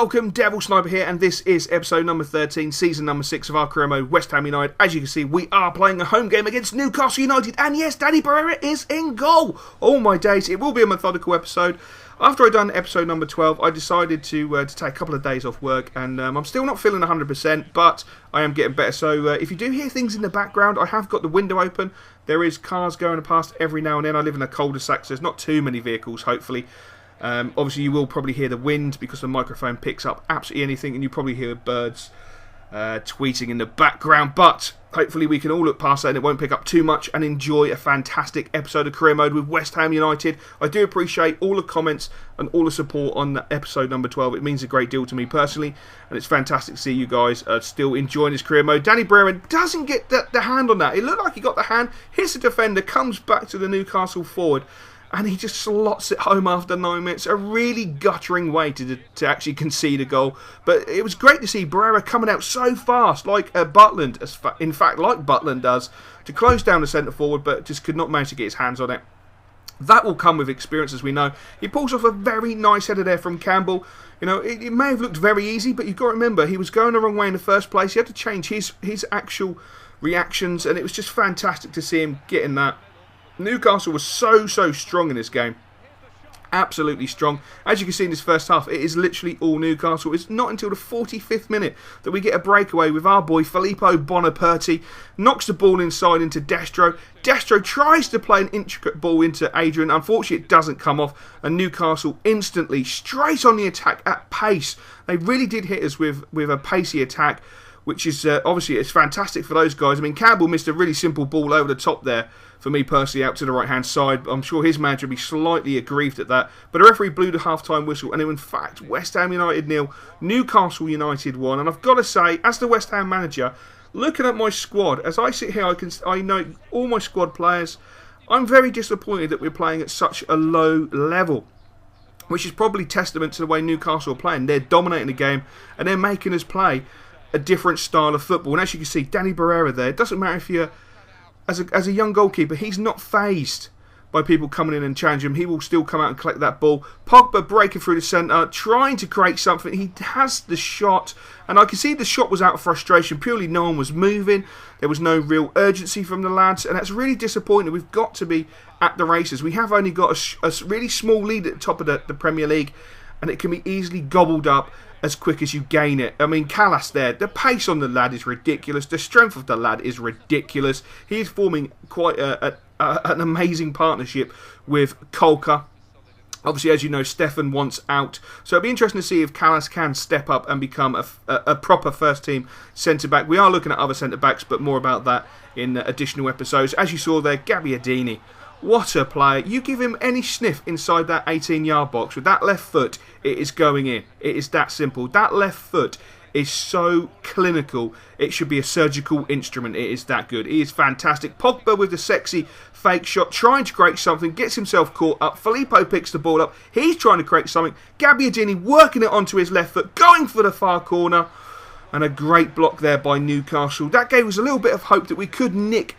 welcome, Devil Sniper here, and this is episode number 13, season number 6 of our career mode, West Ham United. As you can see, we are playing a home game against Newcastle United, and yes, Danny Barrera is in goal. Oh my days, it will be a methodical episode. After I'd done episode number 12, I decided to take a couple of days off work, and I'm still not feeling 100%, but I am getting better. So if you do hear things in the background, I have got the window open. There is cars going past every now and then. I live in a cul-de-sac, so there's not too many vehicles, hopefully. Obviously you will probably hear the wind because the microphone picks up absolutely anything, and you probably hear birds tweeting in the background, but hopefully we can all look past that and it won't pick up too much and enjoy a fantastic episode of career mode with West Ham United. I do appreciate all the comments and all the support on episode number 12. It means a great deal to me personally, and it's fantastic to see you guys still enjoying this career mode. Danny Barrera doesn't get the hand on that. It looked like he got the hand, hits the defender, comes back to the Newcastle forward, and he just slots it home after 9 minutes. A really guttering way to actually concede a goal. But it was great to see Barrera coming out so fast, like Butland, in fact, like Butland does, to close down the centre forward, but just could not manage to get his hands on it. That will come with experience, as we know. He pulls off a very nice header there from Campbell. You know, it may have looked very easy, but you've got to remember, he was going the wrong way in the first place. He had to change his actual reactions, and it was just fantastic to see him getting that. Newcastle was so strong in this game. Absolutely strong. As you can see in this first half, it is literally all Newcastle. It's not until the 45th minute that we get a breakaway with our boy Filippo Bonaperti. Knocks the ball inside into Destro. Destro tries to play an intricate ball into Adrian. Unfortunately, it doesn't come off. And Newcastle instantly straight on the attack at pace. They really did hit us with a pacey attack, which is obviously it's fantastic for those guys. I mean, Campbell missed a really simple ball over the top there, for me personally, out to the right-hand side. I'm sure his manager would be slightly aggrieved at that. But the referee blew the half-time whistle, and in fact, West Ham United 0, Newcastle United 1. And I've got to say, as the West Ham manager, looking at my squad, as I sit here, I know all my squad players. I'm very disappointed that we're playing at such a low level, which is probably testament to the way Newcastle are playing. They're dominating the game, and they're making us play a different style of football. And as you can see, Danny Barrera there, it doesn't matter if you're as a young goalkeeper, he's not fazed by people coming in and challenging him. He will still come out and collect that ball. Pogba breaking through the centre, trying to create something. He has the shot, and I can see the shot was out of frustration. Purely no one was moving. There was no real urgency from the lads, and that's really disappointing. We've got to be at the races. We have only got a really small lead at the top of the Premier League, and it can be easily gobbled up as quick as you gain it. I mean, Callas there, the pace on the lad is ridiculous. The strength of the lad is ridiculous. He is forming quite an amazing partnership with Kolka. Obviously, as you know, Stefan wants out. So it'll be interesting to see if Callas can step up and become a proper first-team centre-back. We are looking at other centre-backs, but more about that in additional episodes. As you saw there, Gabbiadini. What a player. You give him any sniff inside that 18-yard box with that left foot, it is going in. It is that simple. That left foot is so clinical. It should be a surgical instrument. It is that good. He is fantastic. Pogba with the sexy fake shot, trying to create something, gets himself caught up. Filippo picks the ball up. He's trying to create something. Gabbiadini working it onto his left foot, going for the far corner. And a great block there by Newcastle. That gave us a little bit of hope that we could nick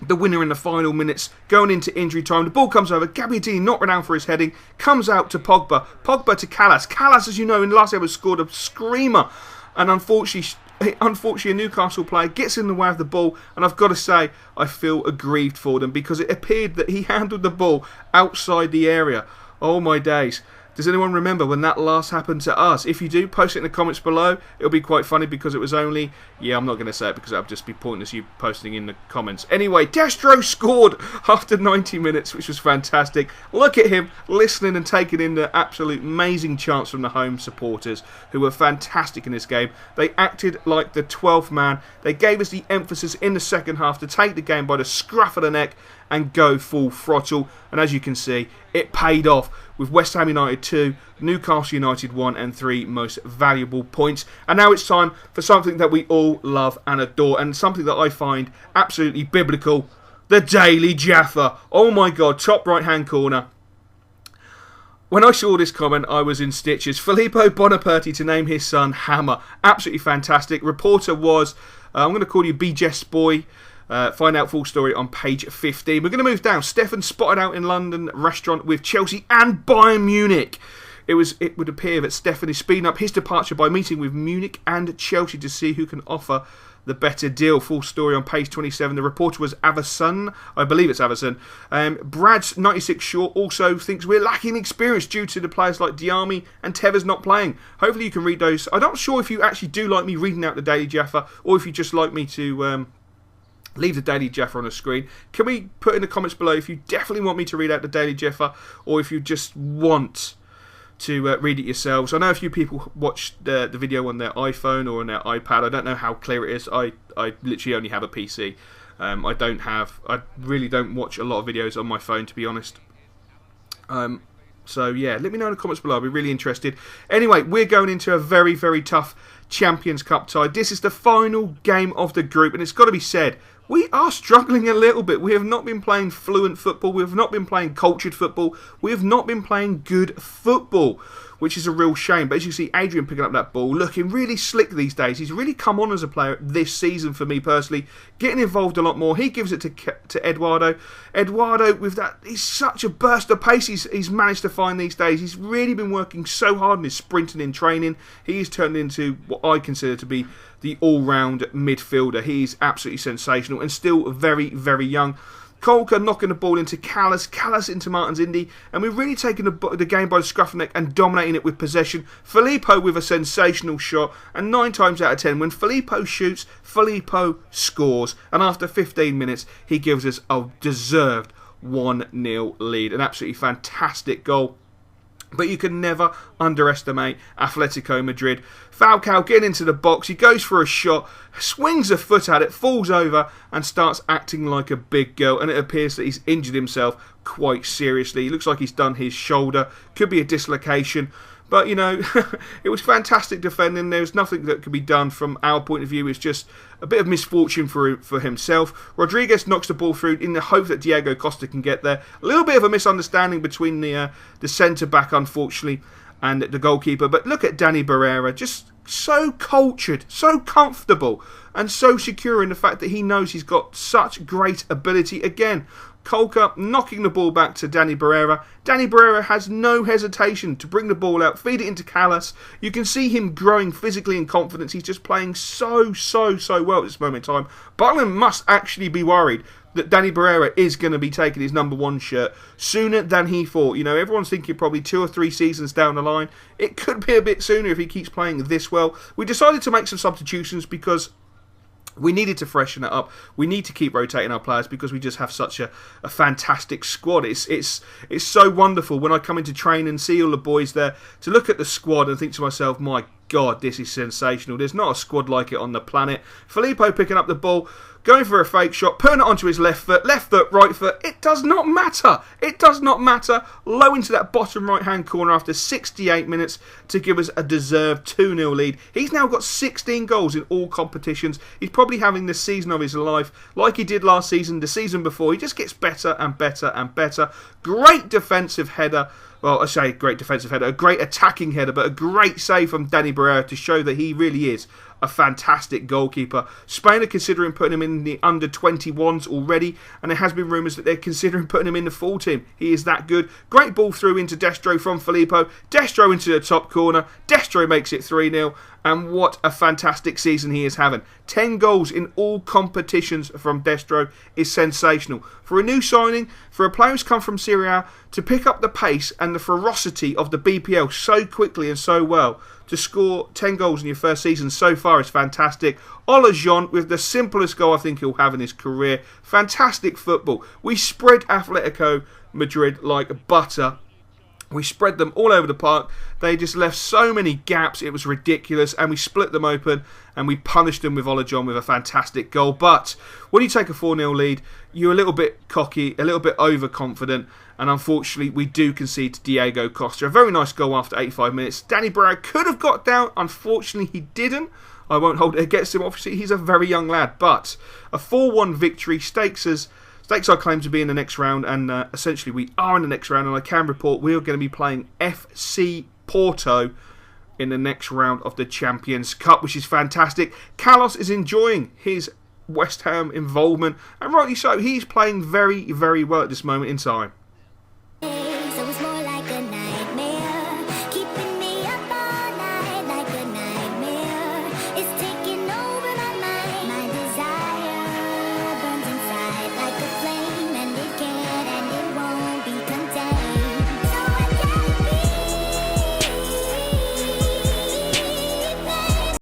the winner in the final minutes, going into injury time. The ball comes over. Gabbiadini not renowned for his heading. Comes out to Pogba. Pogba to Callas. Callas, as you know, in the last episode scored a screamer. And unfortunately, a Newcastle player gets in the way of the ball. And I've got to say, I feel aggrieved for them, because it appeared that he handled the ball outside the area. Oh my days. Does anyone remember when that last happened to us? If you do, post it in the comments below. It'll be quite funny, because it was only... Yeah, I'm not going to say it because that would just be pointless, you posting in the comments. Anyway, Destro scored after 90 minutes, which was fantastic. Look at him listening and taking in the absolute amazing chants from the home supporters, who were fantastic in this game. They acted like the 12th man. They gave us the emphasis in the second half to take the game by the scruff of the neck and go full throttle. And as you can see, it paid off with West Ham United 2, Newcastle United 1 and 3 most valuable points. And now it's time for something that we all love and adore, and something that I find absolutely biblical, the Daily Jaffa. Oh my God, top right hand corner. When I saw this comment, I was in stitches. Filippo Bonaperti to name his son Hammer. Absolutely fantastic. Reporter was, I'm going to call you BJS Boy. Find out full story on page 15. We're going to move down. Stefan spotted out in London restaurant with Chelsea and Bayern Munich. It would appear that Stefan is speeding up his departure by meeting with Munich and Chelsea to see who can offer the better deal. Full story on page 27. The reporter was Avison. I believe it's Avison. Brad's 96 Short also thinks we're lacking experience due to the players like Diami and Tevez not playing. Hopefully you can read those. I'm not sure if you actually do like me reading out the Daily Jaffa or if you just like me to leave the Daily Jaffa on the screen. Can we put in the comments below if you definitely want me to read out the Daily Jaffa or if you just want to read it yourselves. I know a few people watch the video on their iPhone or on their iPad. I don't know how clear it is. I literally only have a PC. I really don't watch a lot of videos on my phone, to be honest. So yeah, let me know in the comments below. I'll be really interested. Anyway, we're going into a very, very tough Champions Cup tie. This is the final game of the group, and it's got to be said, we are struggling a little bit. We have not been playing fluent football. We have not been playing cultured football. We have not been playing good football, which is a real shame. But as you see, Adrian picking up that ball, looking really slick these days. He's really come on as a player this season for me personally, getting involved a lot more. He gives it to Eduardo. Eduardo, with that, he's such a burst of pace he's managed to find these days. He's really been working so hard in his sprinting and training. He's turned into what I consider to be the all-round midfielder. He's absolutely sensational and still very, very young. Kolka knocking the ball into Callas into Martins Indy, and we've really taken the game by the scruff of the neck and dominating it with possession. Filippo with a sensational shot, and 9 times out of 10, when Filippo shoots, Filippo scores, and after 15 minutes, he gives us a deserved 1-0 lead. An absolutely fantastic goal. But you can never underestimate Atletico Madrid. Falcao getting into the box. He goes for a shot, swings a foot at it, falls over and starts acting like a big girl. And it appears that he's injured himself quite seriously. He looks like he's done his shoulder. Could be a dislocation. But, you know, it was fantastic defending. There's nothing that could be done from our point of view. It's just a bit of misfortune for himself. Rodriguez knocks the ball through in the hope that Diego Costa can get there. A little bit of a misunderstanding between the centre-back, unfortunately, and the goalkeeper. But look at Danny Barrera, just so cultured, so comfortable, and so secure in the fact that he knows he's got such great ability. Again, Kolka knocking the ball back to Danny Barrera. Danny Barrera has no hesitation to bring the ball out, feed it into Callas. You can see him growing physically in confidence. He's just playing so well at this moment in time. Butland must actually be worried that Danny Barrera is going to be taking his #1 shirt sooner than he thought. You know, everyone's thinking probably 2 or 3 seasons down the line. It could be a bit sooner if he keeps playing this well. We decided to make some substitutions because we needed to freshen it up. We need to keep rotating our players because we just have such a fantastic squad. It's so wonderful when I come into training and see all the boys there to look at the squad and think to myself, my God, this is sensational. There's not a squad like it on the planet. Filippo picking up the ball, going for a fake shot, putting it onto his left foot, right foot. It does not matter. It does not matter. Low into that bottom right-hand corner after 68 minutes to give us a deserved 2-0 lead. He's now got 16 goals in all competitions. He's probably having the season of his life like he did last season, the season before. He just gets better and better and better. Great defensive header. Well, I say great defensive header, a great attacking header, but a great save from Danny Barrera to show that he really is a fantastic goalkeeper. Spain are considering putting him in the under-21s already, and there has been rumours that they're considering putting him in the full team. He is that good. Great ball through into Destro from Filippo. Destro into the top corner. Destro makes it 3-0. And what a fantastic season he is having. 10 goals in all competitions from Destro is sensational. For a new signing, for a player who's come from Serie A, to pick up the pace and the ferocity of the BPL so quickly and so well, to score 10 goals in your first season so far is fantastic. Ola Jean with the simplest goal I think he'll have in his career. Fantastic football. We spread Atletico Madrid like butter. We spread them all over the park. They just left so many gaps. It was ridiculous. And we split them open and we punished them with Ola John with a fantastic goal. But when you take a 4-0 lead, you're a little bit cocky, a little bit overconfident. And unfortunately, we do concede to Diego Costa. A very nice goal after 85 minutes. Danny Barrera could have got down. Unfortunately, he didn't. I won't hold it against him. Obviously, he's a very young lad. But a 4-1 victory stakes our claim to be in the next round, and essentially we are in the next round, and I can report we are going to be playing FC Porto in the next round of the Champions Cup, which is fantastic. Carlos is enjoying his West Ham involvement, and rightly so. He's playing very, very well at this moment in time.